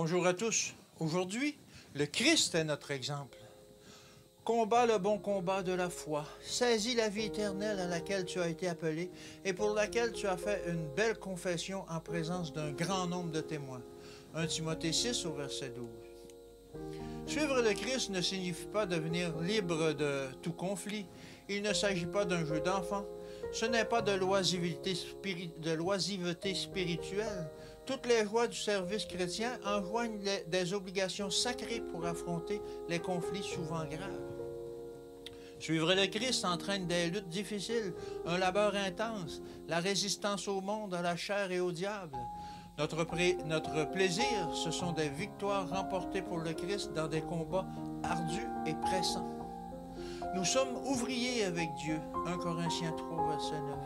Bonjour à tous. Aujourd'hui, le Christ est notre exemple. Combat le bon combat de la foi. Saisis la vie éternelle à laquelle tu as été appelé et pour laquelle tu as fait une belle confession en présence d'un grand nombre de témoins. 1 Timothée 6 au verset 12. Suivre le Christ ne signifie pas devenir libre de tout conflit. Il ne s'agit pas d'un jeu d'enfant. Ce n'est pas de l'oisiveté spirituelle. Toutes les joies du service chrétien enjoignent des obligations sacrées pour affronter les conflits souvent graves. Suivre le Christ entraîne des luttes difficiles, un labeur intense, la résistance au monde, à la chair et au diable. Notre plaisir, ce sont des victoires remportées pour le Christ dans des combats ardus et pressants. Nous sommes ouvriers avec Dieu. 1 Corinthiens 3, verset 9.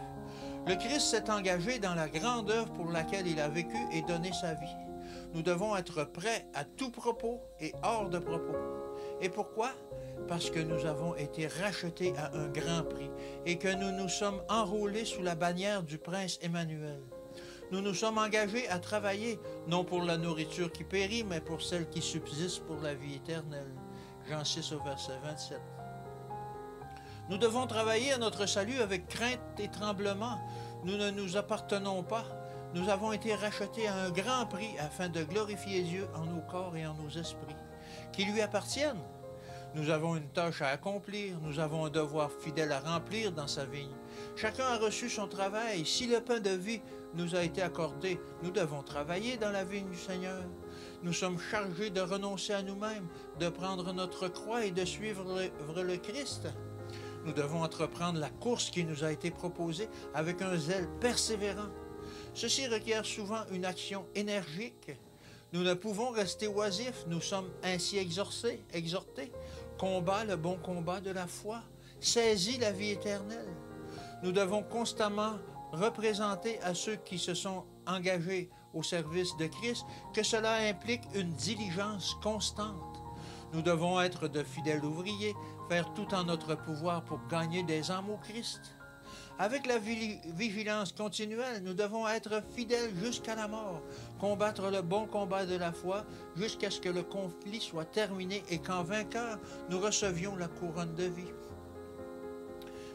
Le Christ s'est engagé dans la grande œuvre pour laquelle il a vécu et donné sa vie. Nous devons être prêts à tout propos et hors de propos. Et pourquoi? Parce que nous avons été rachetés à un grand prix et que nous nous sommes enrôlés sous la bannière du prince Emmanuel. Nous nous sommes engagés à travailler, non pour la nourriture qui périt, mais pour celle qui subsiste pour la vie éternelle. Jean 6 au verset 27. Nous devons travailler à notre salut avec crainte et tremblement. Nous ne nous appartenons pas. Nous avons été rachetés à un grand prix afin de glorifier Dieu en nos corps et en nos esprits, qui lui appartiennent. Nous avons une tâche à accomplir, nous avons un devoir fidèle à remplir dans sa vigne. Chacun a reçu son travail. Si le pain de vie nous a été accordé, nous devons travailler dans la vigne du Seigneur. Nous sommes chargés de renoncer à nous-mêmes, de prendre notre croix et de suivre le Christ. Nous devons entreprendre la course qui nous a été proposée avec un zèle persévérant. Ceci requiert souvent une action énergique. Nous ne pouvons rester oisifs, nous sommes ainsi exhortés. Combat le bon combat de la foi. Saisis la vie éternelle. Nous devons constamment représenter à ceux qui se sont engagés au service de Christ que cela implique une diligence constante. Nous devons être de fidèles ouvriers, faire tout en notre pouvoir pour gagner des âmes au Christ. Avec la vigilance continuelle, nous devons être fidèles jusqu'à la mort, combattre le bon combat de la foi jusqu'à ce que le conflit soit terminé et qu'en vainqueur, nous recevions la couronne de vie.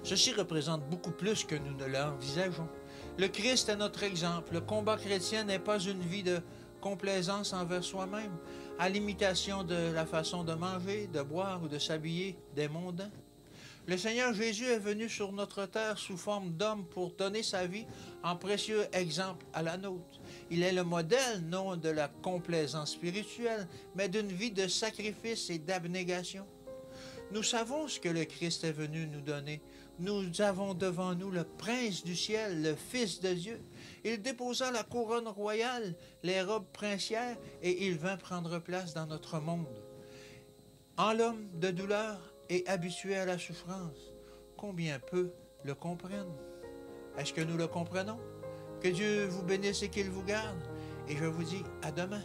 Ceci représente beaucoup plus que nous ne l'envisageons. Le Christ est notre exemple. Le combat chrétien n'est pas une vie de complaisance envers soi-même, à l'imitation de la façon de manger, de boire ou de s'habiller des mondains. Le Seigneur Jésus est venu sur notre terre sous forme d'homme pour donner sa vie en précieux exemple à la nôtre. Il est le modèle non de la complaisance spirituelle, mais d'une vie de sacrifice et d'abnégation. Nous savons ce que le Christ est venu nous donner. Nous avons devant nous le Prince du ciel, le Fils de Dieu. Il déposa la couronne royale, les robes princières, et il vint prendre place dans notre monde. En l'homme de douleur et habitué à la souffrance, combien peu le comprennent? Est-ce que nous le comprenons? Que Dieu vous bénisse et qu'il vous garde. Et je vous dis à demain.